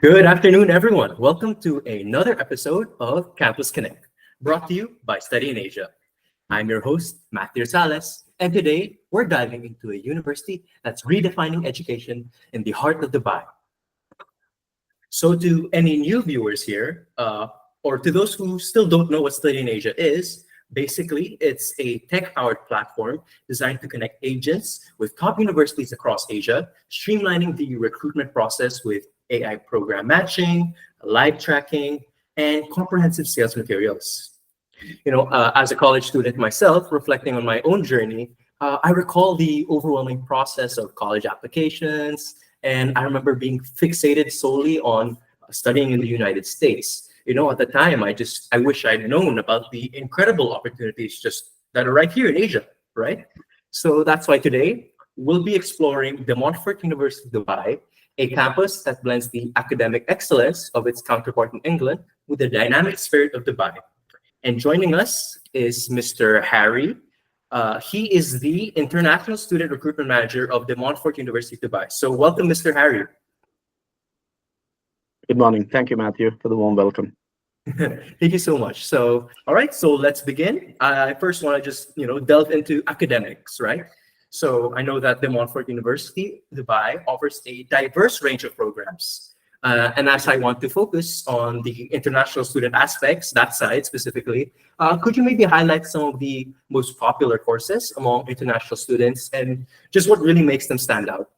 Good afternoon, everyone. Welcome to another episode of Campus Connect, brought to you by Study in Asia. I'm your host, Matthew Sales, and today we're diving into a university that's redefining education in the heart of Dubai. So, to any new viewers here, or to those who still don't know what Study in Asia is, basically it's a tech-powered platform designed to connect agents with top universities across Asia, streamlining the recruitment process with AI program matching, live tracking, and comprehensive sales materials. As a college student myself, reflecting on my own journey, I recall the overwhelming process of college applications, and I remember being fixated solely on studying in the United States. At the time, I wish I'd known about the incredible opportunities just that are right here in Asia, right? So that's why today we'll be exploring the Montfort University Dubai, a campus that blends the academic excellence of its counterpart in England with the dynamic spirit of Dubai. And joining us is Mr. Harry. He is the International Student Recruitment Manager of the Montfort University Dubai. So welcome, Mr. Harry. Good morning. Thank you, Matthew, for the warm welcome. Thank you so much. So, all right, so let's begin. I first want to just, delve into academics, right? So I know that the Montfort University Dubai offers a diverse range of programs. And as I want to focus on the international student aspects, that side specifically, could you maybe highlight some of the most popular courses among international students and just what really makes them stand out?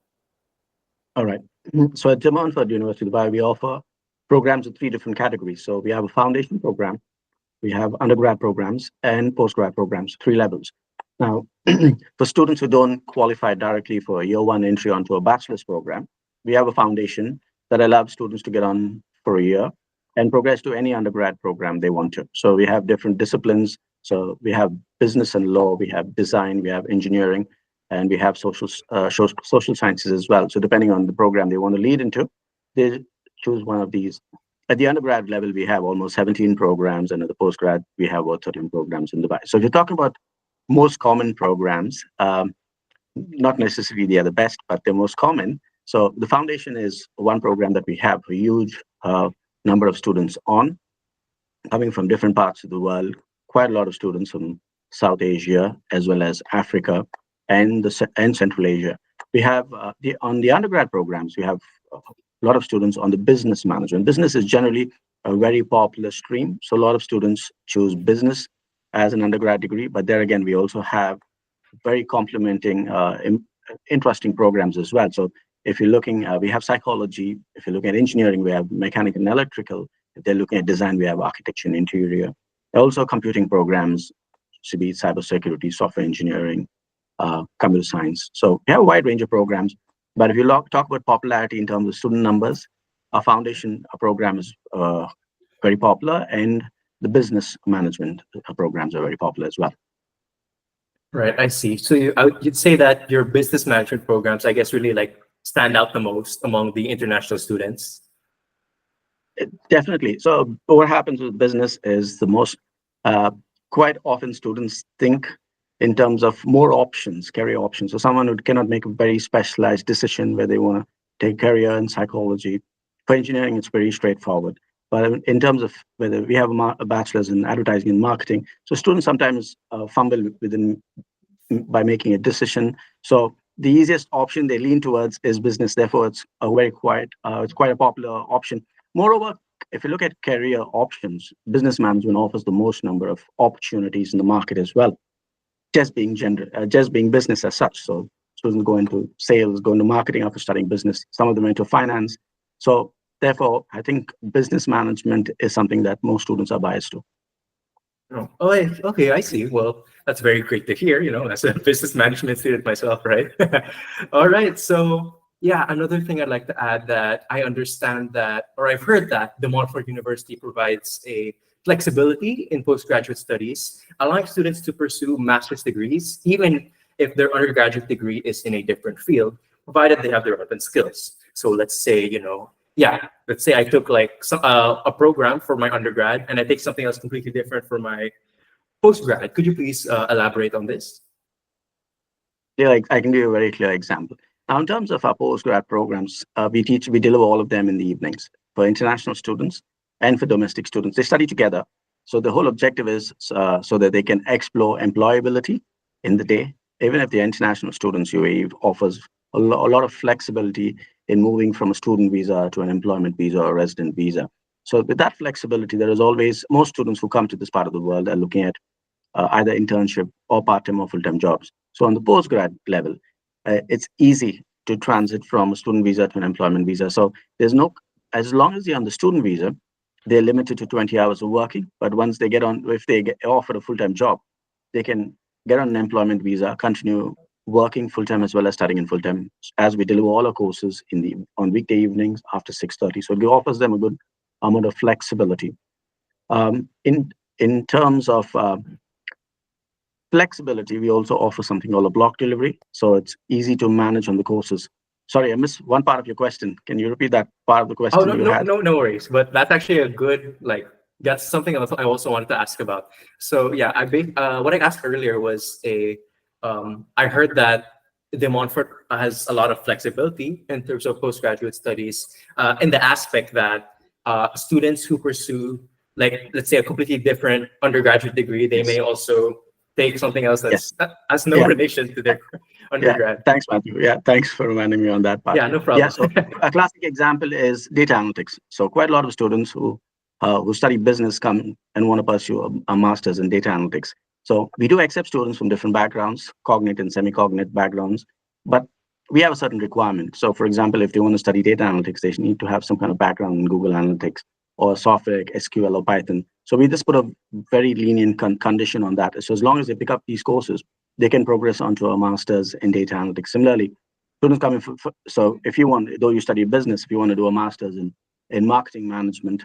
All right. So at the Montfort University Dubai, we offer programs in three different categories. So we have a foundation program, we have undergrad programs, and postgrad programs, three levels. Now, for students who don't qualify directly for a year one entry onto a bachelor's program, we have a foundation that allows students to get on for a year and progress to any undergrad program they want to. So we have different disciplines. So we have business and law, we have design, we have engineering, and we have social sciences as well. So depending on the program they want to lead into, they choose one of these. At the undergrad level, we have almost 17 programs, and at the postgrad, we have about 13 programs in Dubai. So if you're talking about most common programs, not necessarily they are the best, but they're most common. So the foundation is one program that we have a huge number of students on, coming from different parts of the world, quite a lot of students from South Asia, as well as Africa and Central Asia. We have on the undergrad programs, we have a lot of students on the business management. Business is generally a very popular stream. So a lot of students choose business as an undergrad degree, but there again, we also have very complementing, interesting programs as well. So if you're looking, we have psychology. If you're looking at engineering, we have mechanical and electrical. If they're looking at design, we have architecture and interior. Also computing programs, to be cybersecurity, software engineering, computer science. So we have a wide range of programs. But if you talk about popularity in terms of student numbers, our foundation program is very popular, and the business management programs are very popular as well. Right, I see. So you'd say that your business management programs, I guess, really stand out the most among the international students? Definitely. So what happens with business is the most, quite often students think in terms of more options, career options. So someone who cannot make a very specialized decision where they want to take career in psychology. For engineering, it's very straightforward. But in terms of whether we have a bachelor's in advertising and marketing, so students sometimes fumble by making a decision. So the easiest option they lean towards is business. Therefore, it's quite a popular option. Moreover, if you look at career options, business management offers the most number of opportunities in the market as well. Just being business as such. So students go into sales, go into marketing after studying business. Some of them into finance. So therefore, I think business management is something that most students are biased to. Oh, okay, I see. Well, that's very great to hear, as a business management student myself, right? All right, so yeah, another thing I'd like to add that I understand that, or I've heard that the Montfort University provides a flexibility in postgraduate studies, allowing students to pursue master's degrees, even if their undergraduate degree is in a different field, provided they have the relevant skills. So let's say, let's say I took a program for my undergrad and I take something else completely different for my postgrad. Could you please elaborate on this? Yeah, I can give you a very clear example. Now, in terms of our postgrad programs, we deliver all of them in the evenings. for international students and for domestic students. They study together. So the whole objective is so that they can explore employability in the day. Even if they're international students, UAE offers a lot of flexibility in moving from a student visa to an employment visa or resident visa. So with that flexibility, there is always, most students who come to this part of the world are looking at either internship or part-time or full-time jobs. So on the postgrad level, it's easy to transit from a student visa to an employment visa. So there's no, as long as you're on the student visa, they're limited to 20 hours of working. But once they get on, if they get offered a full-time job, they can get on an employment visa, continue working full-time as well as studying in full-time, as we deliver all our courses on weekday evenings after 6:30. So it offers them a good amount of flexibility. In terms of flexibility, we also offer something called a block delivery. So it's easy to manage on the courses. Sorry, I missed one part of your question. Can you repeat that part of the Oh, question you had? no worries. But that's actually a good, like, that's something else I also wanted to ask about. So yeah, what I asked earlier was I heard that the Montfort has a lot of flexibility in terms of postgraduate studies, in the aspect that students who pursue, like, let's say a completely different undergraduate degree, they may Yes. also take something else Yes. that has no Yeah. relation to their Yeah. undergrad. Thanks, Matthew. Yeah. Thanks for reminding me on that part. Yeah, no Yeah. problem. So a classic example is data analytics. So quite a lot of students who study business come and want to pursue a master's in data analytics. So we do accept students from different backgrounds, cognate and semi-cognate backgrounds, but we have a certain requirement. So for example, if they want to study data analytics, they need to have some kind of background in Google Analytics or software like SQL or Python. So we just put a very lenient condition on that. So as long as they pick up these courses, they can progress onto a master's in data analytics. Similarly, students coming so if you want, though you study business, if you want to do a master's in marketing management,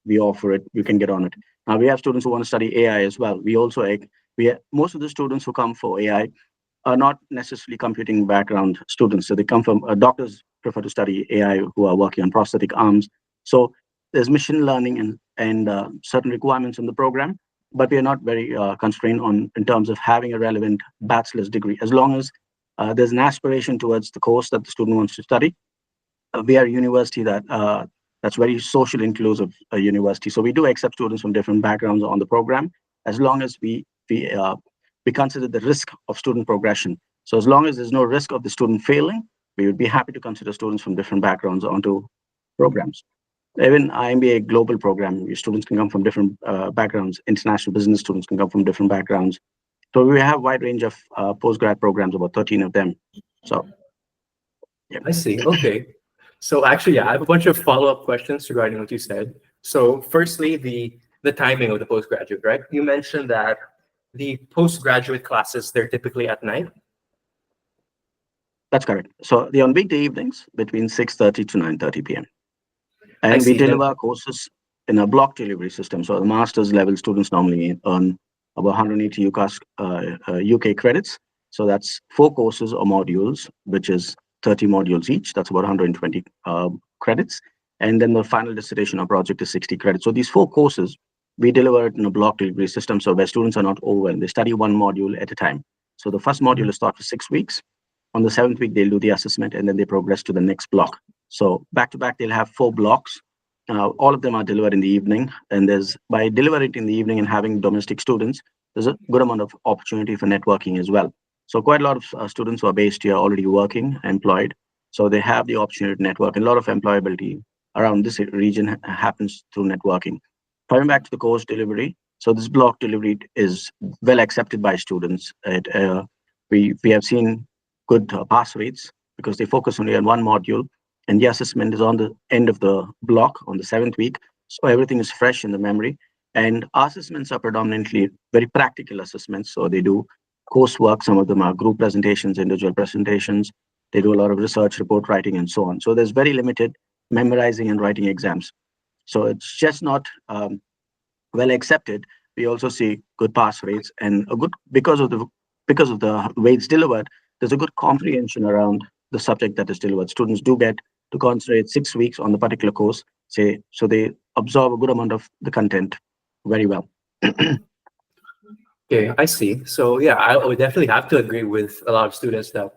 we offer it, you can get on it. Now we have students who want to study AI as well. Most of the students who come for AI are not necessarily computing background students. So they come from doctors prefer to study AI who are working on prosthetic arms. So there's machine learning and certain requirements in the program, but we are not very constrained in terms of having a relevant bachelor's degree. As long as there's an aspiration towards the course that the student wants to study, we are a university that's very social inclusive university. So we do accept students from different backgrounds on the program, as long as we consider the risk of student progression. So as long as there's no risk of the student failing, we would be happy to consider students from different backgrounds onto programs. Even our MBA global program, your students can come from different backgrounds. International business students can come from different backgrounds. So we have a wide range of postgrad programs, about 13 of them. So, yeah. I see. Okay. So actually, yeah, I have a bunch of follow-up questions regarding what you said. So firstly, the timing of the postgraduate, right? You mentioned that the postgraduate classes, they're typically at night. That's correct. So they're on weekday evenings between 6:30 to 9:30 p.m. I And we see. deliver courses in a block delivery system. So the master's level students normally earn about 180 UK credits. So that's 4 courses or modules, which is 30 modules each. That's about 120 credits. And then the final dissertation or project is 60 credits. So these 4 courses, we deliver it in a block delivery system. So where students are not overwhelmed, they study one module at a time. So the first module is taught for 6 weeks. On the 7th week, they'll do the assessment and then they progress to the next block. So back to back, they'll have 4 blocks. All of them are delivered in the evening. And by delivering it in the evening and having domestic students, there's a good amount of opportunity for networking as well. So quite a lot of students who are based here already working, employed. So they have the opportunity to network. And a lot of employability around this region happens through networking. Coming back to the course delivery, so this block delivery is well accepted by students. We have seen good pass rates because they focus only on one module, and the assessment is on the end of the block on the 7th week. So everything is fresh in the memory. And our assessments are predominantly very practical assessments. So they do coursework. Some of them are group presentations, individual presentations. They do a lot of research, report writing, and so on. So there's very limited memorizing and writing exams. So it's just not well accepted. We also see good pass rates and a good because of the way it's delivered. There's a good comprehension around the subject that is delivered. Students do get to concentrate 6 weeks on the particular course, so they absorb a good amount of the content very well. Okay, I see. So yeah, I would definitely have to agree with a lot of students that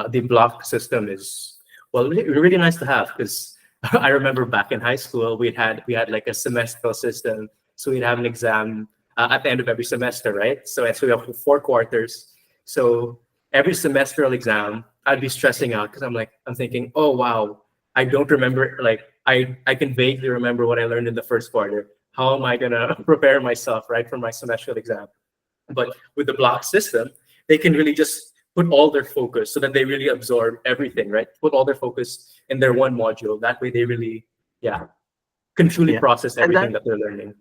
the block system is, well, really, really nice to have, because I remember back in high school, we had like a semestral system. So we'd have an exam at the end of every semester, right? So we have 4 quarters. So every semestral exam, I'd be stressing out because I'm thinking, oh wow, I don't remember. Like I can vaguely remember what I learned in the first quarter. How am I gonna prepare myself, right, for my semestral exam? But with the block system, they can really just put all their focus so that they really absorb everything, right? Put all their focus in their one module. That way they really, yeah, can truly Yeah. process And that everything that they're learning.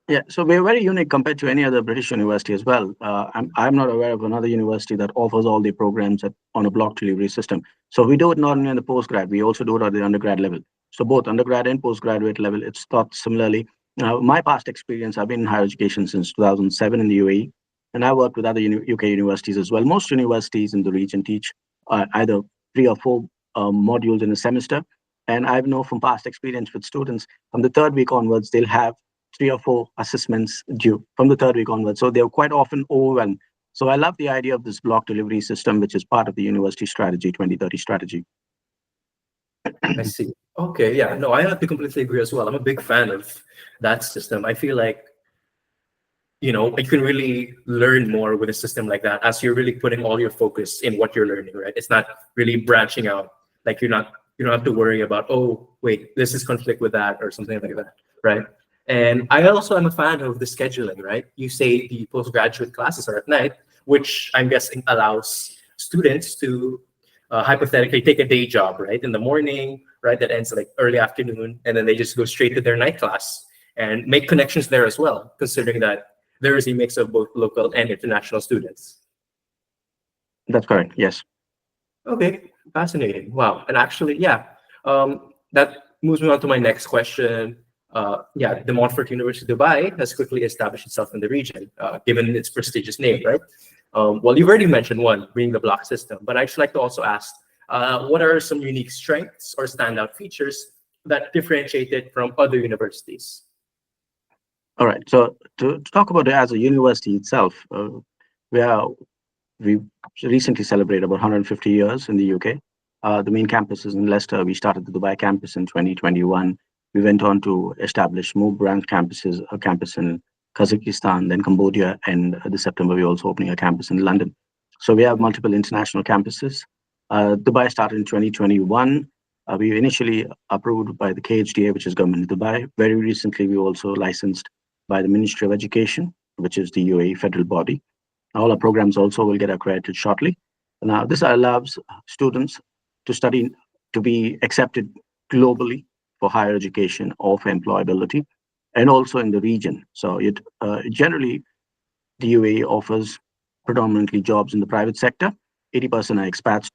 Yeah, so we're very unique compared to any other British university as well. I'm not aware of another university that offers all the programs on a block delivery system. So we do it not only in the postgrad, we also do it at the undergrad level. So both undergrad and postgraduate level, it's taught similarly. My past experience, I've been in higher education since 2007 in the UAE, and I worked with other UK universities as well. Most universities in the region teach either 3 or 4 modules in a semester. And I know from past experience with students, from the third week onwards, they'll have 3 or 4 assessments due from the third week onwards. So they're quite often overwhelmed. So I love the idea of this block delivery system, which is part of the university strategy, 2030 strategy. I see. Okay, yeah, no, I have to completely agree as well. I'm a big fan of that system. I feel like, you can really learn more with a system like that as you're really putting all your focus in what you're learning, right? It's not really branching out. Like you don't have to worry about, oh, wait, this is conflict with that or something like that, right? And I also am a fan of the scheduling, right? You say the postgraduate classes are at night, which I'm guessing allows students to hypothetically take a day job, right? In the morning, right? That ends like early afternoon, and then they just go straight to their night class and make connections there as well, considering that there is a mix of both local and international students. That's correct. Yes. Okay, fascinating. Wow. And actually, yeah, that moves me on to my next question. Yeah, the Montfort University Dubai has quickly established itself in the region, given its prestigious name, right? Well, you've already mentioned one, being the block system, but I'd just like to also ask, what are some unique strengths or standout features that differentiate it from other universities? All right. So to talk about it as a university itself, we are we recently celebrated about 150 years in the UK. The main campus is in Leicester. We started the Dubai campus in 2021. We went on to establish more branch campuses, a campus in Kazakhstan, then Cambodia, and this September we're also opening a campus in London. So we have multiple international campuses. Dubai started in 2021. We initially approved by the KHDA, which is government of Dubai. Very recently, we also licensed by the Ministry of Education, which is the UAE federal body. All our programs also will get accredited shortly. Now, this allows students to study, to be accepted globally for higher education or for employability, and also in the region. So it generally, the UAE offers predominantly jobs in the private sector. 80% are expats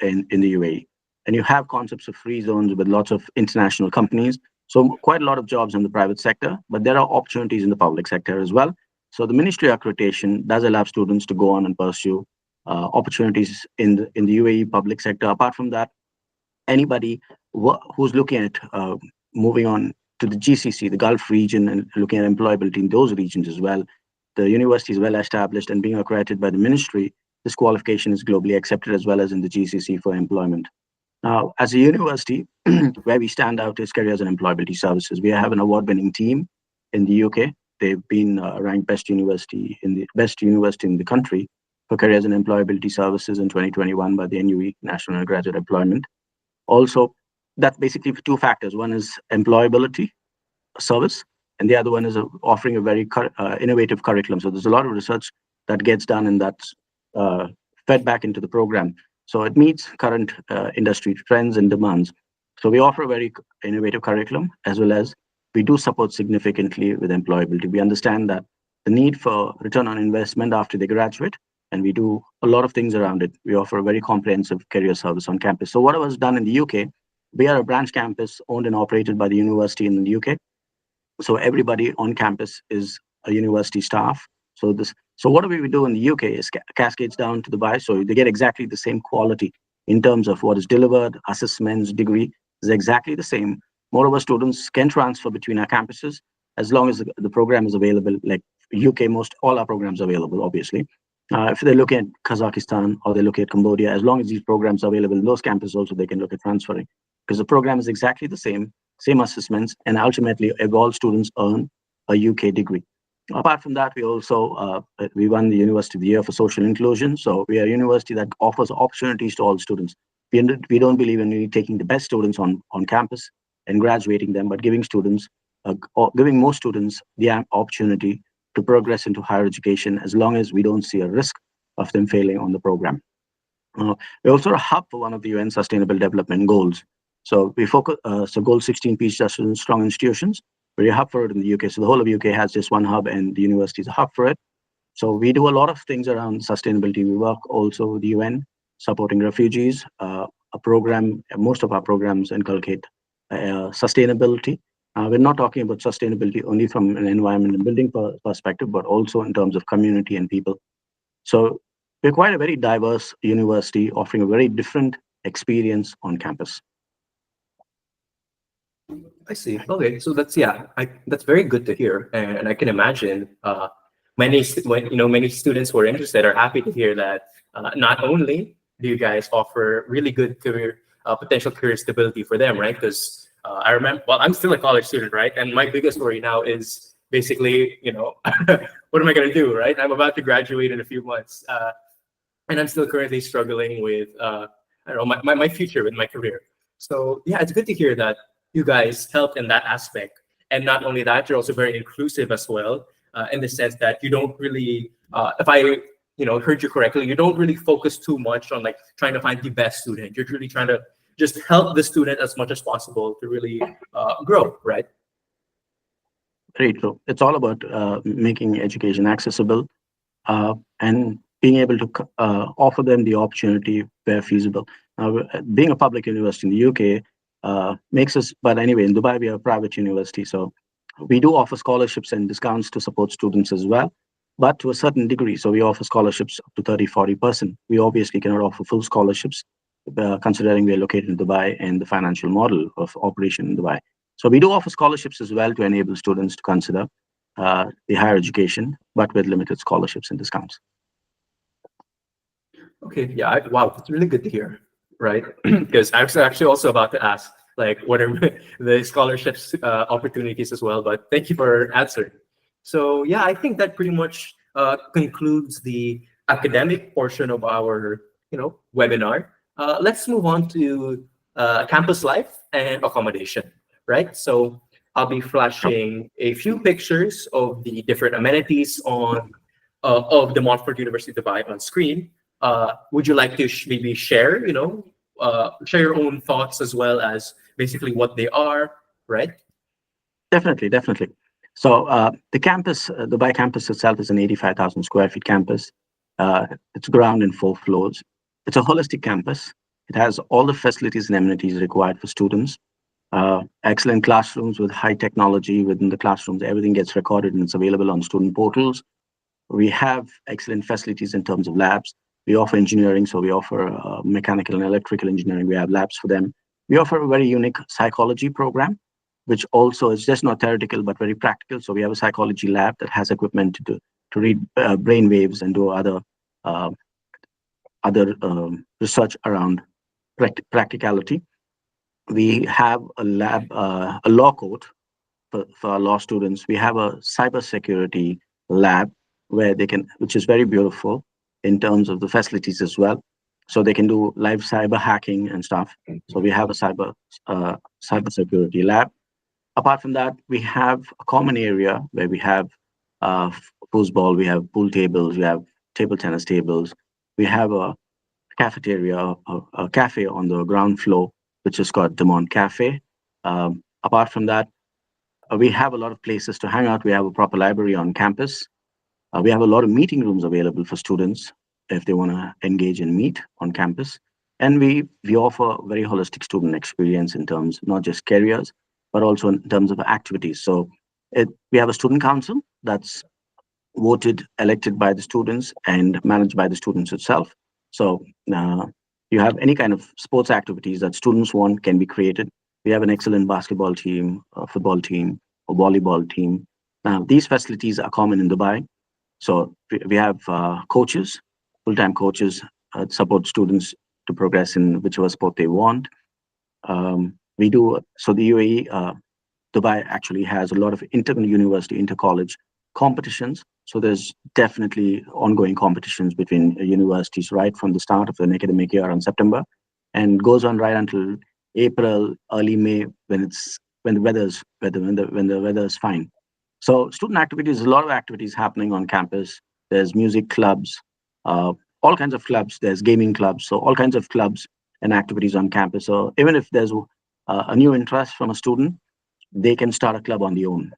in the UAE. And you have concepts of free zones with lots of international companies. So quite a lot of jobs in the private sector, but there are opportunities in the public sector as well. So the Ministry accreditation does allow students to go on and pursue opportunities in the UAE public sector. Apart from that, anybody who's looking at moving on to the GCC, the Gulf region, and looking at employability in those regions as well, the university is well established and being accredited by the ministry. This qualification is globally accepted as well as in the GCC for employment. Now, as a university, where we stand out is careers and employability services. We have an award-winning team in the UK. They've been ranked best university in the country for careers and employability services in 2021 by the NUE, National Undergraduate Employment. Also, that's basically for 2 factors. One is employability service, and the other one is offering a very innovative curriculum. So there's a lot of research that gets done and that's fed back into the program. So it meets current industry trends and demands. So we offer a very innovative curriculum, as well as we do support significantly with employability. We understand that the need for return on investment after they graduate, and we do a lot of things around it. We offer a very comprehensive career service on campus. So what was done in the UK, we are a branch campus owned and operated by the university in the UK. So everybody on campus is a university staff. So what we do in the UK is cascades down to Dubai. So they get exactly the same quality in terms of what is delivered, assessments, degree is exactly the same. Moreover, students can transfer between our campuses as long as the program is available. Like UK, most all our programs are available, obviously. If they look at Kazakhstan or they look at Cambodia, as long as these programs are available in those campuses also, they can look at transferring. because the program is exactly the same assessments, and ultimately all students earn a UK degree. Apart from that, we won the University of the Year for social inclusion. So we are a university that offers opportunities to all students. We don't believe in really taking the best students on campus and graduating them, but giving most students the opportunity to progress into higher education, as long as we don't see a risk of them failing on the program. We're also a hub for one of the UN Sustainable Development Goals. So we focus, Goal 16, peace, justice, and strong institutions. We're a hub for it in the UK. So the whole of UK has just one hub, and the university is a hub for it. So we do a lot of things around sustainability. We work also with the UN, supporting refugees. Most of our programs inculcate sustainability. We're not talking about sustainability only from an environment and building perspective, but also in terms of community and people. So we're quite a very diverse university, offering a very different experience on campus. I see. Okay, so that's very good to hear, and I can imagine many students who are interested are happy to hear that not only do you guys offer really good potential career stability for them, right? Because I remember, well, I'm still a college student, right? And my biggest worry now is basically, what am I going to do, right? I'm about to graduate in a few months, and I'm still currently struggling with, I don't know, my future with my career. So yeah, it's good to hear that you guys help in that aspect. And not only that, you're also very inclusive as well, in the sense that you don't really, if I heard you correctly, you don't really focus too much on like trying to find the best student. You're really trying to just help the student as much as possible to really grow, right? Very true. It's all about making education accessible and being able to offer them the opportunity where feasible. Now, being a public university in the UK makes us, but anyway, in Dubai, we are a private university. So we do offer scholarships and discounts to support students as well, but to a certain degree. So we offer scholarships up to 30-40%. We obviously cannot offer full scholarships, considering we are located in Dubai and the financial model of operation in Dubai. So we do offer scholarships as well to enable students to consider the higher education, but with limited scholarships and discounts. Okay, yeah, wow, that's really good to hear, right? Because I was actually also about to ask, like, what are the scholarships opportunities as well, but thank you for answering. So yeah, I think that pretty much concludes the academic portion of our, webinar. Let's move on to campus life and accommodation, right? So I'll be flashing a few pictures of the different amenities of the Montfort University Dubai on screen. Would you like to maybe share, share your own thoughts as well as basically what they are, right? Definitely. So the campus, Dubai campus itself is an 85,000 square feet campus. It's ground in 4 floors. It's a holistic campus. It has all the facilities and amenities required for students. Excellent classrooms with high technology within the classrooms. Everything gets recorded and it's available on student portals. We have excellent facilities in terms of labs. We offer engineering, so we offer mechanical and electrical engineering. We have labs for them. We offer a very unique psychology program, which also is just not theoretical, but very practical. So we have a psychology lab that has equipment to read brain waves and do other research around practicality. We have a lab, a law court for our law students. We have a cybersecurity lab which is very beautiful in terms of the facilities as well. So they can do live cyber hacking and stuff. So we have a cybersecurity lab. Apart from that, we have a common area where we have foosball, we have pool tables, we have table tennis tables. We have a cafeteria, a cafe on the ground floor, which is called Demont Cafe. Apart from that, we have a lot of places to hang out. We have a proper library on campus. We have a lot of meeting rooms available for students if they want to engage and meet on campus. And we offer very holistic student experience in terms not just careers, but also in terms of activities. So we have a student council that's elected by the students and managed by the students itself. So you have any kind of sports activities that students want can be created. We have an excellent basketball team, a football team, a volleyball team. Now, these facilities are common in Dubai. So we have coaches, full-time coaches, support students to progress in whichever sport they want. We do, so the UAE, Dubai actually has a lot of inter-university, inter-college competitions. So there's definitely ongoing competitions between universities right from the start of an academic year in September, and goes on right until April, early May, when the weather is fine. So student activities, a lot of activities happening on campus. There's music clubs, all kinds of clubs. There's gaming clubs, so all kinds of clubs and activities on campus. So even if there's a new interest from a student, they can start a club on their own.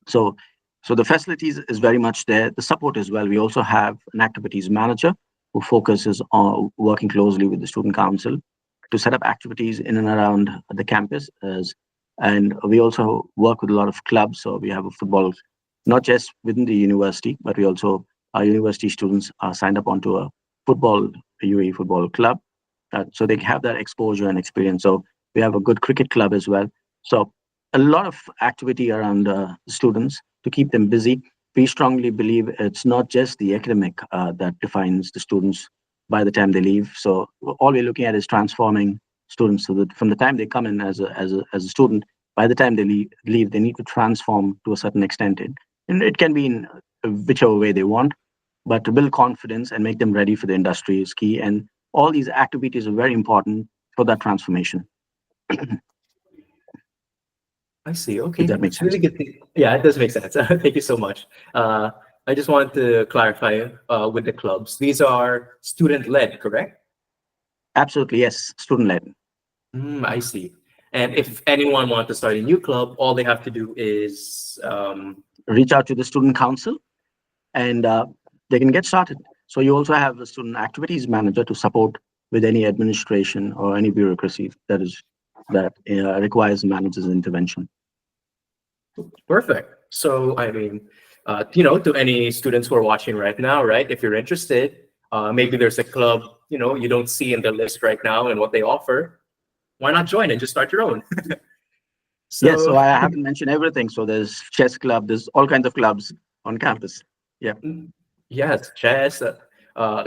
So, so the facilities is very much there. The support as well. We also have an activities manager who focuses on working closely with the student council to set up activities in and around the campus. And we also work with a lot of clubs. So we have a football, not just within the university, but we also, our university students are signed up onto a UAE football club. So they have that exposure and experience. So we have a good cricket club as well. So a lot of activity around students to keep them busy. We strongly believe it's not just the academic that defines the students by the time they leave. So all we're looking at is transforming students so that from the time they come in as a student, by the time they leave, they need to transform to a certain extent. And it can be in whichever way they want, but to build confidence and make them ready for the industry is key. And all these activities are very important for that transformation. I see. If Okay, that makes it's really sense. good. Yeah, it does make sense. Thank you so much. I just wanted to clarify with the clubs. These are student-led, correct? Absolutely, yes, student-led. I see. And if anyone wants to start a new club, all they have to do is Reach out to the student council and they can get started. So you also have a student activities manager to support with any administration or any bureaucracy that requires manager's intervention. perfect. So, I mean, to any students who are watching right now, right? If you're interested, maybe there's a club, you don't see in the list right now and what they offer. Why not join and just start your own? Yes, so So, I haven't mentioned everything. So there's chess club, there's all kinds of clubs on campus. Yeah, yes, chess,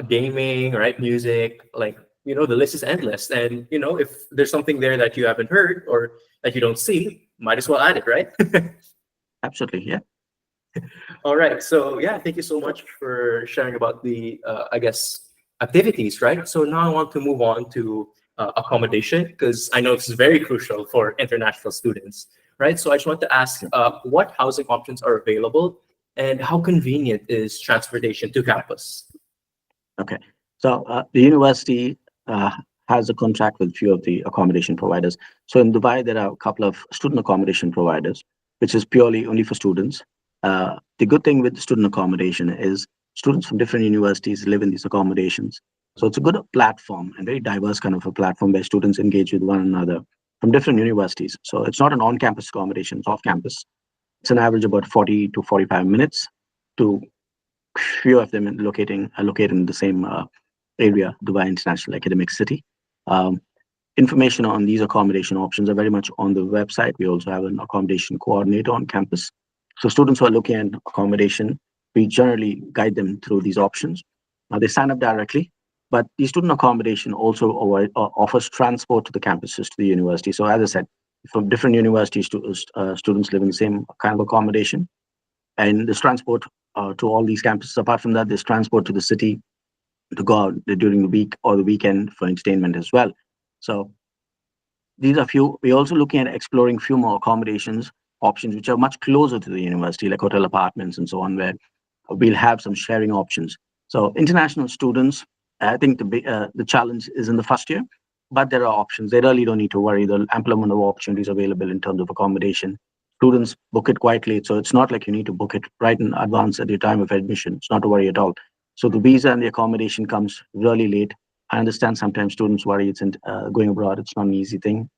gaming, right? Music, like, the list is endless. And, if there's something there that you haven't heard or that you don't see, might as well add it, right? absolutely. Yeah. All right. So yeah, thank you so much for sharing about the, I guess, activities, right? So now I want to move on to accommodation because I know this is very crucial for international students, right? So I just want to ask what housing options are available and how convenient is transportation to campus? Okay. So the university uh, has a contract with few of the accommodation providers. So in Dubai, there are a couple of student accommodation providers, which is purely only for students. The good thing with student accommodation is students from different universities live in these accommodations. So it's a good platform and very diverse kind of a platform where students engage with one another from different universities. So it's not an on-campus accommodation, it's off-campus. It's an average about 40 to 45 minutes to few of them located in the same area, Dubai International Academic City. Um, Information on these accommodation options are very much on the website. We also have an accommodation coordinator on campus. So students who are looking at accommodation, we generally guide them through these options. They sign up directly, but the student accommodation also offers transport to the campuses, to the university. So as I said, from different universities, students live in the same kind of accommodation. And there's transport to all these campuses. Apart from that, there's transport to the city to go out during the week or the weekend for entertainment as well. So these are few. We're also looking at exploring few more accommodations options which are much closer to the university, like hotel apartments and so on, where we'll have some sharing options. So international students, I think the challenge is in the first year, but there are options. They really don't need to worry. There are ample amount of opportunities available in terms of accommodation. Students book it quite late, so it's not like you need to book it right in advance at your time of admission. It's not to worry at all. So the visa and the accommodation comes really late. I understand sometimes students worry it's going abroad. It's not an easy thing,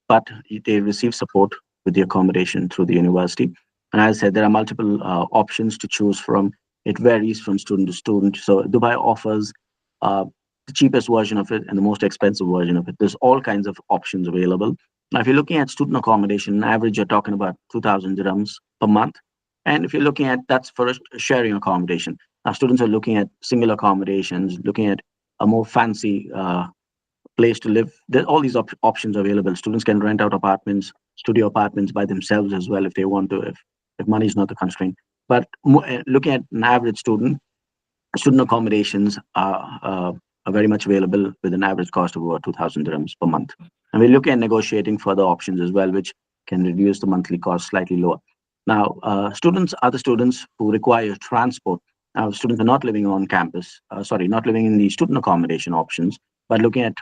but they receive support with the accommodation through the university. And as I said, there are multiple options to choose from. It varies from student to student. So Dubai offers uh, the cheapest version of it and the most expensive version of it. There's all kinds of options available. Now, if you're looking at student accommodation, on average, you're talking about 2,000 dirhams per month. And if you're looking at that's for a sharing accommodation. Now, students are looking at single accommodations, looking at a more fancy place to live. There are all these options available. Students can rent out apartments, studio apartments by themselves as well if they want to, if money is not the constraint. But looking at an average student accommodations are very much available with an average cost of about 2,000 dirhams per month. And we're looking at negotiating further options as well, which can reduce the monthly cost slightly lower. Now, students are the students who require transport. Now, students are not living on campus, not living in the student accommodation options, but looking at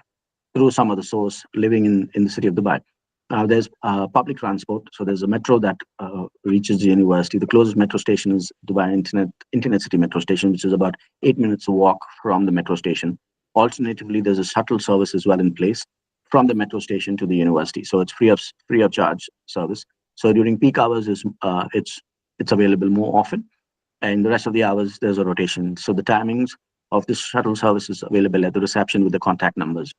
through some other source, living in the city of Dubai. There's public transport. So there's a metro that reaches the university. The closest metro station is Dubai Internet City Metro Station, which is about 8 minutes walk from the metro station. Alternatively, there's a shuttle service as well in place from the metro station to the university. So it's free of charge service. So during peak hours, it's available more often, and the rest of the hours there's a rotation. So the timings of this shuttle service is available at the reception with the contact numbers.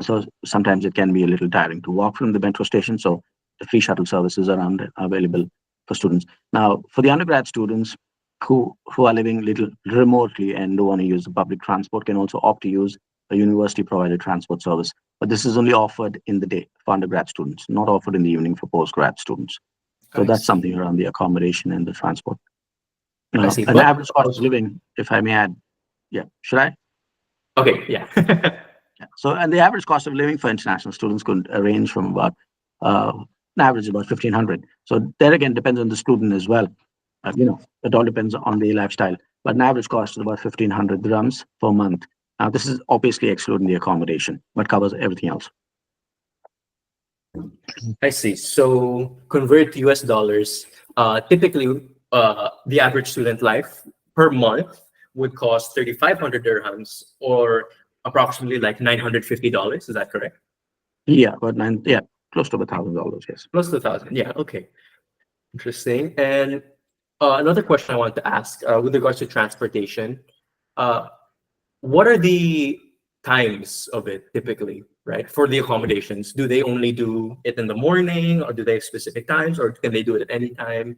So sometimes it can be a little tiring to walk from the metro station. So the free shuttle services are available for students. Now, for the undergrad students who are living a little remotely and don't want to use the public transport, can also opt to use a university provided transport service. But this is only offered in the day for undergrad students, not offered in the evening for postgrad students. So that's something around the accommodation and the transport. I see. An average cost of living, if I may add. Yeah, should I? Okay, yeah. Yeah. So, and the average cost of living for international students could range from about an average about 1,500. So there again depends on the student as well. It all depends on the lifestyle. But an average cost is about 1,500 dirhams per month. Now, this is obviously excluding the accommodation, but covers everything else. I see. So convert to US dollars. Typically, the average student life per month would cost 3,500 dirhams, or approximately like $950. Is that correct? Yeah, close to $1,000. Yes, close to 1,000. Yeah. Okay. Interesting. And another question I want to ask with regards to transportation, what are the times of it typically, right? For the accommodations, do they only do it in the morning, or do they have specific times, or can they do it at any time?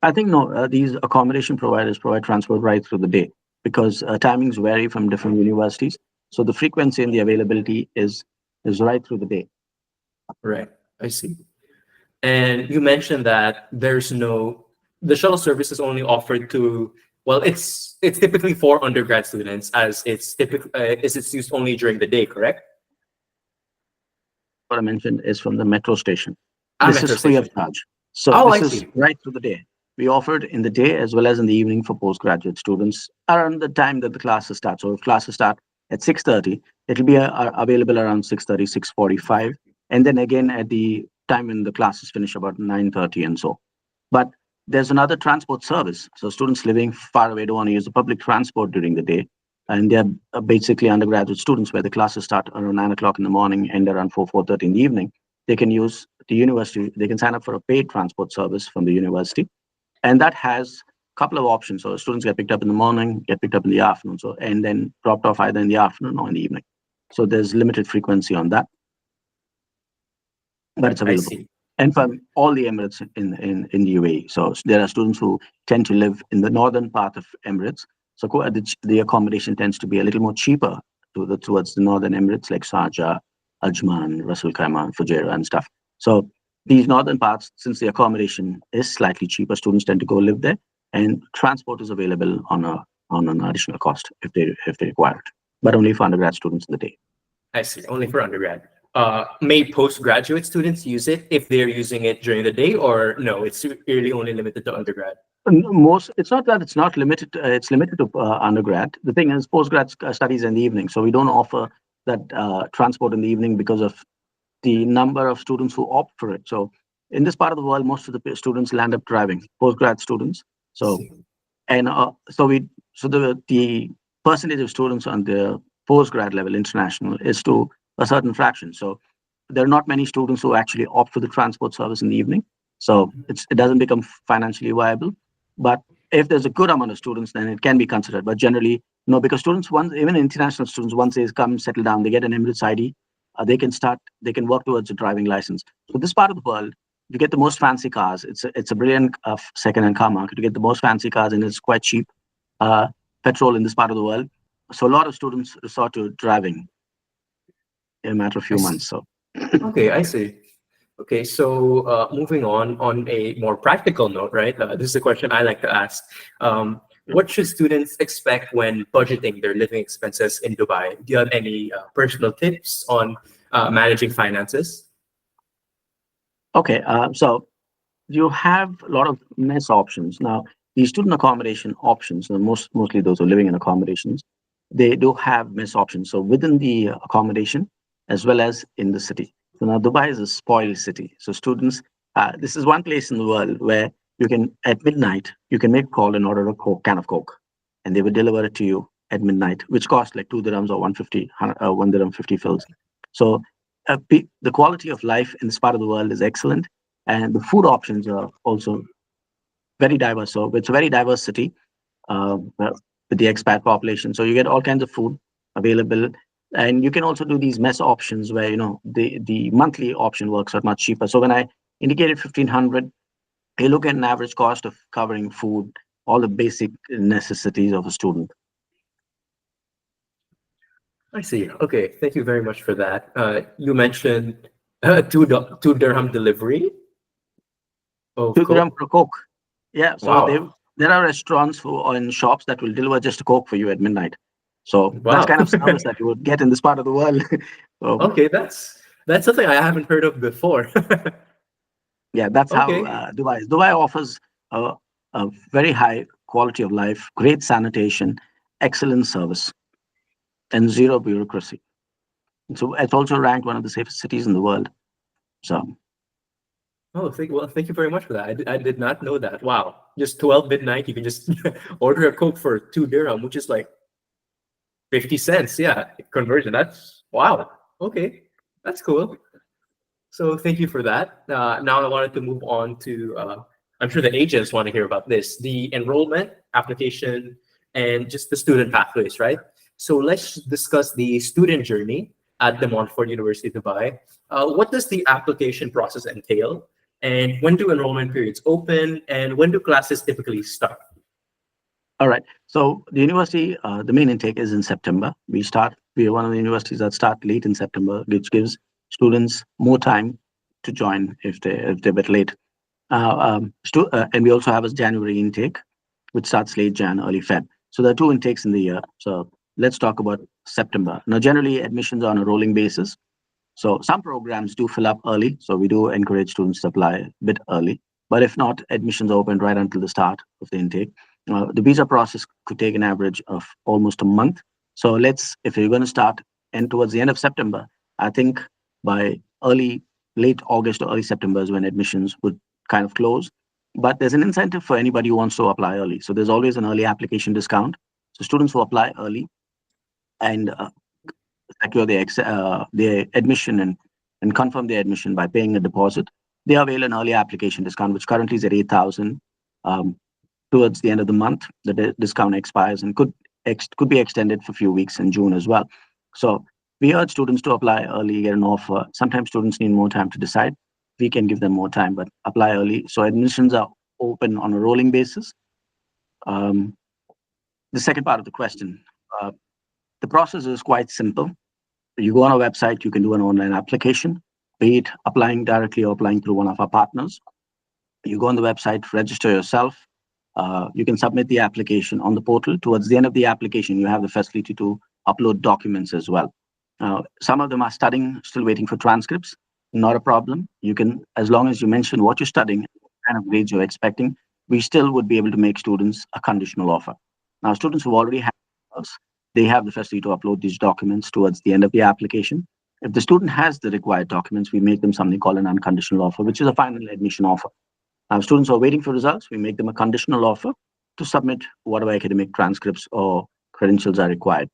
I think no. These accommodation providers provide transport right through the day, because timings vary from different universities. So the frequency and the availability is right through the day. Right. I see. And you mentioned that the shuttle service is only offered to, well, it's typically for undergrad students, as it's used only during the day, correct? What I mentioned is from the metro station. Ah, This metro is free of station. charge. So Oh, I this is see. right through the day. We offer it in the day as well as in the evening for postgraduate students around the time that the classes start. So if classes start at 6:30, it'll be available around 6:30, 6:45, and then again at the time when the classes finish about 9:30 and so. But there's another transport service. So students living far away don't want to use the public transport during the day, and they're basically undergraduate students where the classes start around 9 o'clock in the morning and around 4:30 in the evening. They can use the university. They can sign up for a paid transport service from the university, and that has a couple of options. So students get picked up in the morning, get picked up in the afternoon, and then dropped off either in the afternoon or in the evening. So there's limited frequency on that, but it's I available. see. And from all the Emirates in the UAE. So there are students who tend to live in the northern part of Emirates. So the accommodation tends to be a little more cheaper towards the northern Emirates, like Sharjah, Ajman, Ras Al Khaimah, Fujairah, and stuff. So these northern parts, since the accommodation is slightly cheaper, students tend to go live there, and transport is available on an additional cost if they require it, but only for undergrad students in the day. I see. Only for undergrad. May postgraduate students use it if they're using it during the day, or no, it's really only limited to undergrad? It's not that it's not limited. It's limited to undergrad. The thing is, postgrad studies in the evening, so we don't offer that transport in the evening because of the number of students who opt for it. So in this part of the world, most of the students land up driving, postgrad students. So the percentage of students on the postgrad level international is to a certain fraction. So there are not many students who actually opt for the transport service in the evening. So it doesn't become financially viable. But if there's a good amount of students, then it can be considered. But generally, no, because even international students, once they come settle down, they get an Emirates ID, they can work towards a driving license. So this part of the world, you get the most fancy cars. It's a brilliant second-hand car market. You get the most fancy cars, and it's quite cheap petrol in this part of the world. So a lot of students resort to driving. in a matter of I few see. months. So Okay, I see. Okay, so moving on a more practical note, right? This is a question I like to ask. What should students expect when budgeting their living expenses in Dubai? Do you have any personal tips on managing finances? okay, so you have a lot of mess options now. The student accommodation options, and mostly those who are living in accommodations, they do have mess options. So within the accommodation as well as in the city. So now Dubai is a spoiled city. So students, this is one place in the world where you can at midnight you can make a call and order a can of Coke, and they will deliver it to you at midnight, which costs like 2 dirhams or 150, 1 dirham 50 fils. So the quality of life in this part of the world is excellent, and the food options are also very diverse. So it's a very diverse city with the expat population. So you get all kinds of food available, and you can also do these mess options where the monthly option works out much cheaper. So when I indicated 1,500, you look at an average cost of covering food, all the basic necessities of a student. I see. Okay, thank you very much for that. You mentioned two dirham delivery of 2 dirham Coke. per Coke. Yeah. So Wow. there are restaurants or in shops that will deliver just a Coke for you at midnight. So that's Wow. kind of service that you would get in this part of the world. So Okay, that's something I haven't heard of before. yeah, that's how Okay, Dubai is. Dubai offers a, a very high quality of life, great sanitation, excellent service, and zero bureaucracy. So it's also ranked one of the safest cities in the world. So oh, thank you very much for that. I did not know that. Wow. Just 12 midnight, you can just order a Coke for 2 dirham, which is like 50 cents. Yeah, conversion. That's wow. Okay, that's cool. So thank you for that. Now I wanted to move on to, I'm sure the agents want to hear about this, the enrollment, application, and just the student pathways, right? So let's discuss the student journey at the Montfort University Dubai. What does the application process entail? And when do enrollment periods open? And when do classes typically start? all right. So the university, the main intake is in September. We are one of the universities that start late in September, which gives students more time to join if they're a bit late. And we also have a January intake, which starts late Jan, early Feb. So there are two intakes in the year. So let's talk about September. Now, generally, admissions are on a rolling basis. So some programs do fill up early. So we do encourage students to apply a bit early. But if not, admissions are open right until the start of the intake. The visa process could take an average of almost a month. So if you're going to start and towards the end of September, I think by late August or early September is when admissions would kind of close. But there's an incentive for anybody who wants to apply early. So there's always an early application discount. So students who apply early and secure their admission and confirm their admission by paying a deposit, they avail an early application discount, which currently is at 8,000. Um, Towards the end of the month, the discount expires and could be extended for a few weeks in June as well. So we urge students to apply early, get an offer. Sometimes students need more time to decide. We can give them more time, but apply early. So admissions are open on a rolling basis. Um, the second part of the question, uh, the process is quite simple. You go on our website, you can do an online application, be it applying directly or applying through one of our partners. You go on the website, register yourself. You can submit the application on the portal. Towards the end of the application, you have the facility to upload documents as well. Some of them are studying, still waiting for transcripts. Not a problem. You can, as long as you mention what you're studying, what kind of grades you're expecting, we still would be able to make students a conditional offer. Now, students who already have us, they have the facility to upload these documents towards the end of the application. If the student has the required documents, we make them something called an unconditional offer, which is a final admission offer. Now, students who are waiting for results, we make them a conditional offer to submit whatever academic transcripts or credentials are required.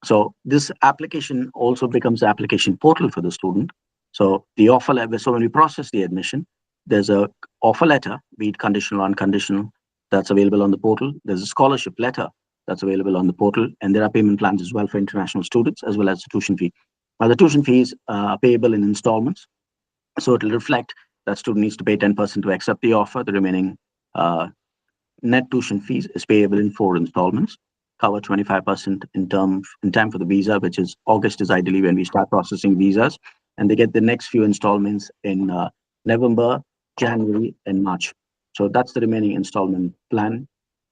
So this application also becomes the application portal for the student. So the offer letter, so when we process the admission, there's a offer letter, be it conditional or unconditional, that's available on the portal. There's a scholarship letter that's available on the portal, and there are payment plans as well for international students, as well as the tuition fee. Now, the tuition fees are payable in installments, so it will reflect that student needs to pay 10% to accept the offer. The remaining net tuition fees is payable in 4 installments. cover 25% in time for the visa, which is August is ideally when we start processing visas, and they get the next few installments in November, January, and March. So that's the remaining installment plan.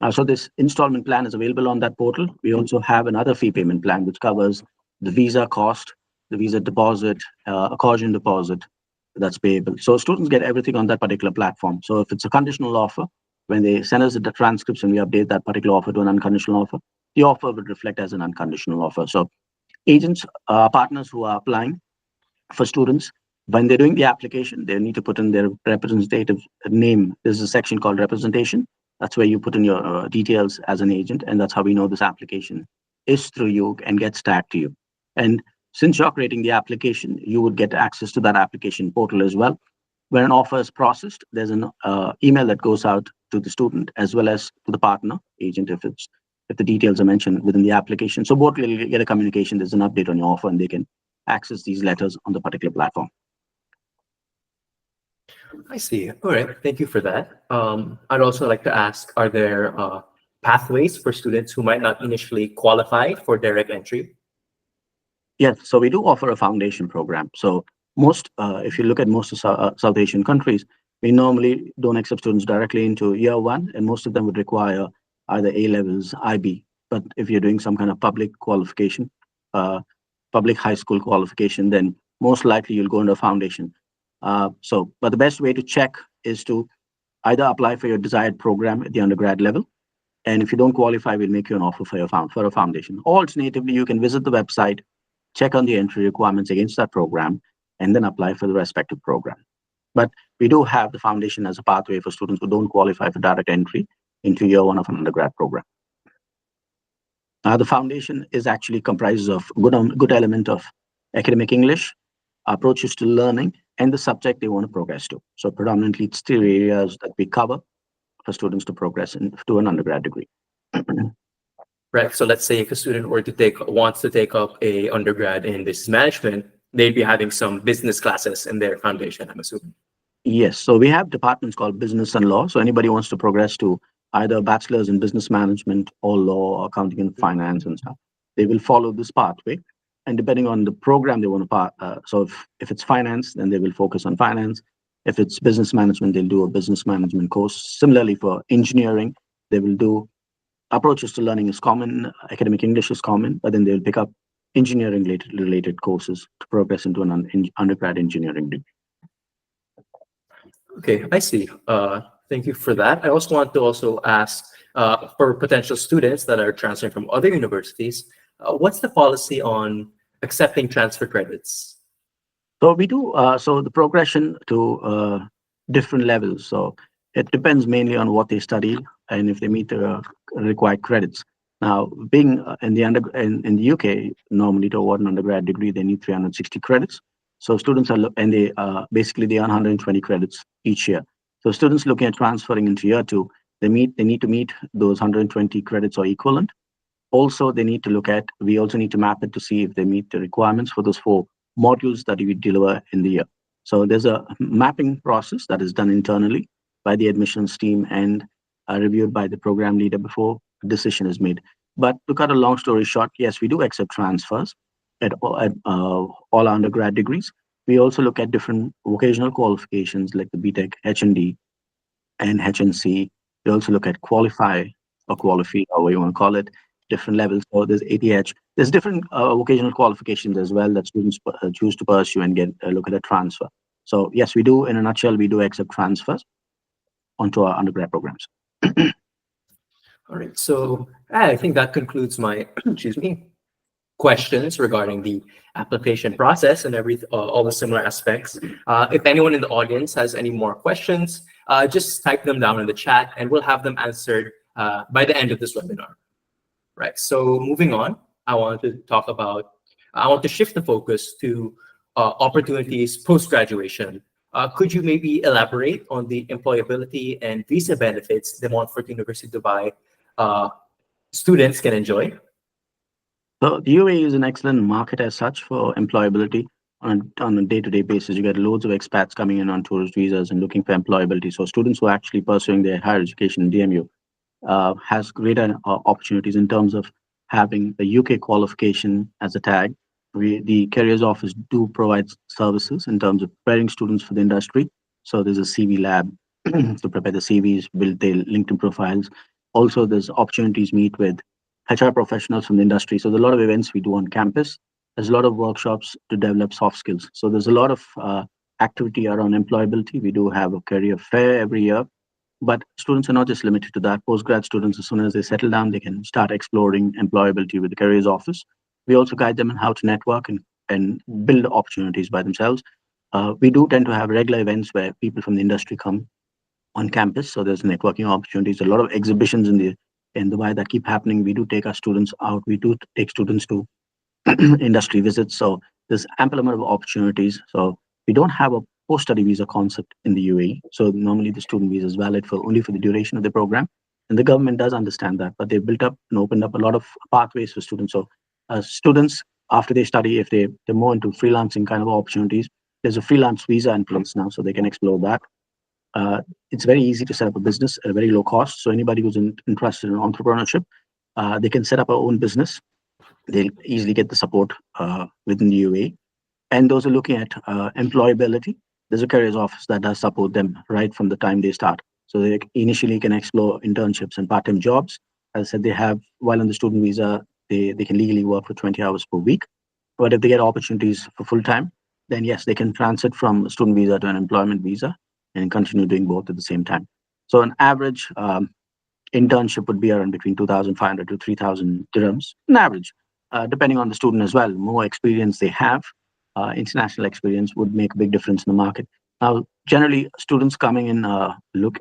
So this installment plan is available on that portal. We also have another fee payment plan which covers the visa cost, the visa deposit, accordion deposit that's payable. So students get everything on that particular platform. So if it's a conditional offer, when they send us the transcripts and we update that particular offer to an unconditional offer, the offer would reflect as an unconditional offer. So agents, partners who are applying for students, when they're doing the application, they need to put in their representative name. There's a section called representation. That's where you put in your details as an agent, and that's how we know this application is through you and gets tagged to you. And since you're creating the application, you would get access to that application portal as well. When an offer is processed, there's an email that goes out to the student as well as to the partner agent if the details are mentioned within the application. So both will get a communication. There's an update on your offer, and they can access these letters on the particular platform. I see. All right. Thank you for that. I'd also like to ask, are there pathways for students who might not initially qualify for direct entry? Yes, so we do offer a foundation program. So if you look at most of South Asian countries, we normally don't accept students directly into year one, and most of them would require either A levels, IB. But if you're doing some kind of public qualification, public high school qualification, then most likely you'll go into a foundation. But the best way to check is to either apply for your desired program at the undergrad level, and if you don't qualify, we'll make you an offer for a foundation. Alternatively, you can visit the website, check on the entry requirements against that program, and then apply for the respective program. But we do have the foundation as a pathway for students who don't qualify for direct entry into year one of an undergrad program. The foundation is actually comprises of good element of academic English, approaches to learning, and the subject they want to progress to. So predominantly, it's three areas that we cover for students to progress to an undergrad degree. Right. So let's say if a student wants to take up a undergrad in business management, they'd be having some business classes in their foundation, I'm assuming. Yes. So we have departments called business and law. So anybody wants to progress to either a bachelor's in business management or law, accounting and finance and stuff, they will follow this pathway. And depending on the program they want to so if it's finance, then they will focus on finance. If it's business management, they'll do a business management course. Similarly, for engineering, they will do approaches to learning is common, academic English is common, but then they'll pick up engineering related courses to progress into an undergrad engineering degree. Okay, I see. Thank you for that. I also want to ask for potential students that are transferring from other universities, what's the policy on accepting transfer credits? So we do, so the progression to different levels. So it depends mainly on what they study and if they meet the required credits. Now, being in the UK, normally to award an undergrad degree, they need 360 credits. So students they earn 120 credits each year. So students looking at transferring into year two, they need to meet those 120 credits or equivalent. Also, we also need to map it to see if they meet the requirements for those 4 modules that we deliver in the year. So there's a mapping process that is done internally by the admissions team and reviewed by the program leader before a decision is made. But to cut a long story short, yes, we do accept transfers at all our undergrad degrees. We also look at different vocational qualifications like the BTech, H&D, and HNC. We also look at qualify or qualify, however you want to call it, different levels. So there's ATH. There's different vocational qualifications as well that students choose to pursue and look at a transfer. So yes, we do. In a nutshell, we do accept transfers onto our undergrad programs. All right. So I think that concludes my questions regarding the application process and all the similar aspects. If anyone in the audience has any more questions, just type them down in the chat and we'll have them answered by the end of this webinar. Right. So moving on, I want to shift the focus to opportunities post-graduation. Could you maybe elaborate on the employability and visa benefits the Montfort University Dubai students can enjoy? So the UAE is an excellent market as such for employability. On a day-to-day basis, you get loads of expats coming in on tourist visas and looking for employability. So students who are actually pursuing their higher education in DMU has greater opportunities in terms of having a UK qualification as a tag. The careers office do provide services in terms of preparing students for the industry. So there's a CV lab to prepare the CVs, build their LinkedIn profiles. Also, there's opportunities meet with HR professionals from the industry. So there's a lot of events we do on campus. There's a lot of workshops to develop soft skills. So there's a lot of activity around employability. We do have a career fair every year, but students are not just limited to that. Postgrad students, as soon as they settle down, they can start exploring employability with the careers office. We also guide them on how to network and build opportunities by themselves. We do tend to have regular events where people from the industry come on campus. So there's networking opportunities, a lot of exhibitions in Dubai that keep happening. We do take our students out. We do take students to industry visits. So there's ample amount of opportunities. So we don't have a post-study visa concept in the UAE. So normally the student visa is valid for only for the duration of the program. And the government does understand that, but they've built up and opened up a lot of pathways for students. So students, after they study, if they're more into freelancing kind of opportunities, there's a freelance visa in place now, so they can explore that. It's very easy to set up a business at a very low cost. So anybody who's interested in entrepreneurship, they can set up their own business. They'll easily get the support within the UAE. And those are looking at employability. There's a careers office that does support them right from the time they start. So they initially can explore internships and part-time jobs. As I said, they have, while on the student visa, they can legally work for 20 hours per week. But if they get opportunities for full-time, then yes, they can transit from a student visa to an employment visa and continue doing both at the same time. So an average internship would be around between 2,500 to 3,000 dirhams, an average, depending on the student as well. More experience they have, international experience would make a big difference in the market. Now, generally, students coming in look,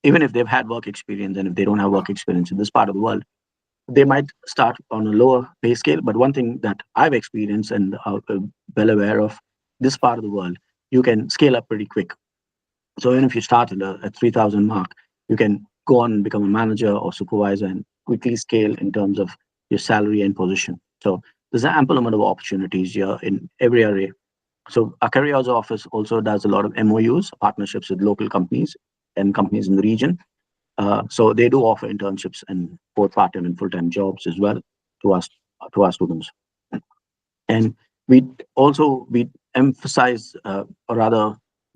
even if they've had work experience and if they don't have work experience in this part of the world, they might start on a lower pay scale. But one thing that I've experienced and are well aware of, this part of the world, you can scale up pretty quick. So even if you start at 3,000 mark, you can go on and become a manager or supervisor and quickly scale in terms of your salary and position. So there's an ample amount of opportunities here in every area. So our careers office also does a lot of MOUs, partnerships with local companies and companies in the region. So they do offer internships and both part-time and full-time jobs as well to our students. And we emphasize, or rather,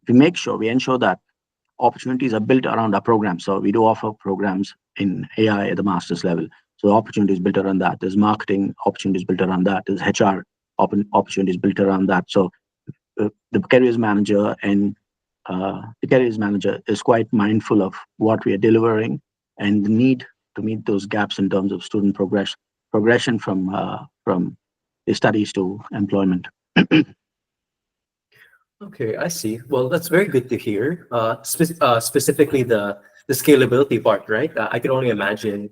we ensure that opportunities are built around our programs. So we do offer programs in AI at the master's level. So opportunities built around that. There's marketing opportunities built around that. There's HR opportunities built around that. So the careers manager is quite mindful of what we are delivering and the need to meet those gaps in terms of student progression from the studies to employment. Okay, I see. Well, that's very good to hear. Specifically the scalability part, right? I can only imagine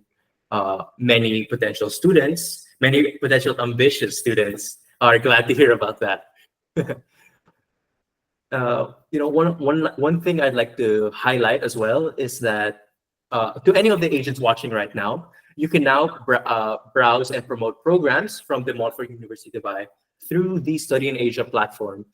many potential students, many potential ambitious students are glad to hear about that. One thing I'd like to highlight as well is that to any of the agents watching right now, you can now browse and promote programs from the Montfort University Dubai through the Study in Asia platform,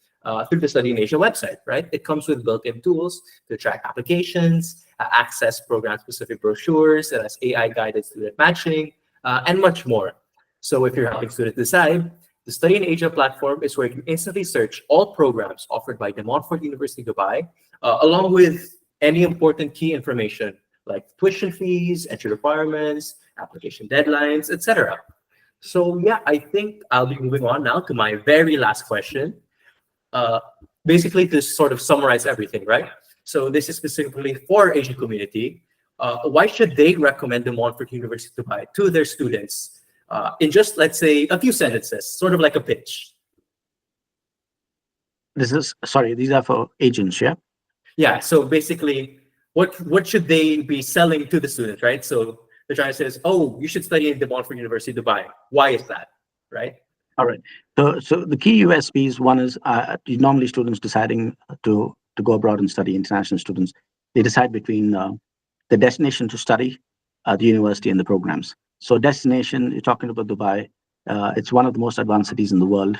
through the Study in Asia website, right? It comes with built-in tools to track applications, access program-specific brochures, it has AI-guided student matching, and much more. So if you're helping students decide, the Study in Asia platform is where you can instantly search all programs offered by the Montfort University Dubai, along with any important key information like tuition fees, entry requirements, application deadlines, etc. So yeah, I think I'll be moving on now to my very last question. Basically, to sort of summarize everything, right? So this is specifically for Asian community. Why should they recommend the Montfort University Dubai to their students? In just, let's say, a few sentences, sort of like a pitch. These are for agents, yeah? Yeah, so basically, what should they be selling to the students, right? So the trying to say is, oh, you should study in the Montfort University Dubai. Why is that, right? All right. So the key USPs, one is normally students deciding to go abroad and study, international students, they decide between the destination to study, the university and the programs. So destination, you're talking about Dubai, it's one of the most advanced cities in the world,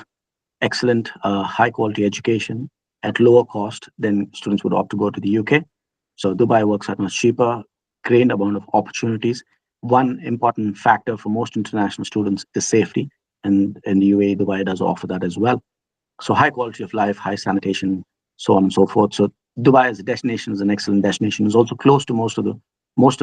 excellent, high quality education at lower cost than students would opt to go to the UK. So Dubai works out much cheaper, great amount of opportunities. one important factor for most international students is safety, and in the UAE, Dubai does offer that as well. So high quality of life, high sanitation, so on and so forth. So Dubai as a destination is an excellent destination. It's also close to most of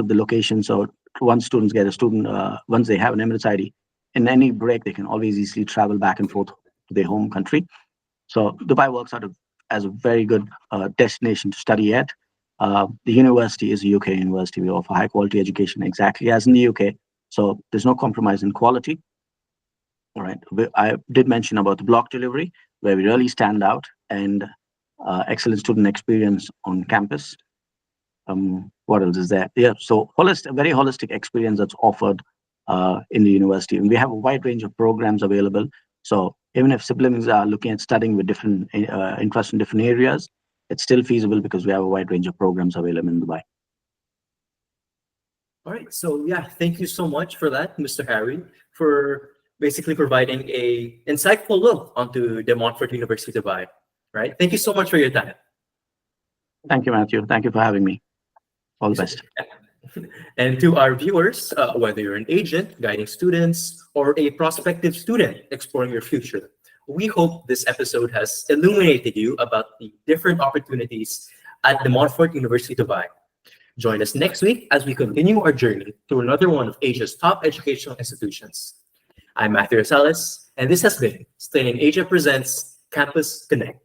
the locations. So once students get a student, once they have an Emirates ID, in any break they can always easily travel back and forth to their home country. So Dubai works out as a very good destination to study at. The university is a UK university. We offer high quality education exactly as in the UK. So there's no compromise in quality. All right. I did mention about the block delivery, where we really stand out, and excellent student experience on campus. What else is there? Yeah, so very holistic experience that's offered in the university. And we have a wide range of programs available. So even if siblings are looking at studying with different interests in different areas, it's still feasible because we have a wide range of programs available in Dubai. All right. So yeah, thank you so much for that, Mr. Harry, for basically providing a insightful look onto the Montfort University Dubai. Right. Thank you so much for your time. Thank you, Matthew. Thank you for having me. All the best. And to our viewers, whether you're an agent guiding students or a prospective student exploring your future, we hope this episode has illuminated you about the different opportunities at the Montfort University Dubai. Join us next week as we continue our journey through another one of Asia's top educational institutions. I'm Matthew Rosales, and this has been Stay in Asia Presents Campus Connect.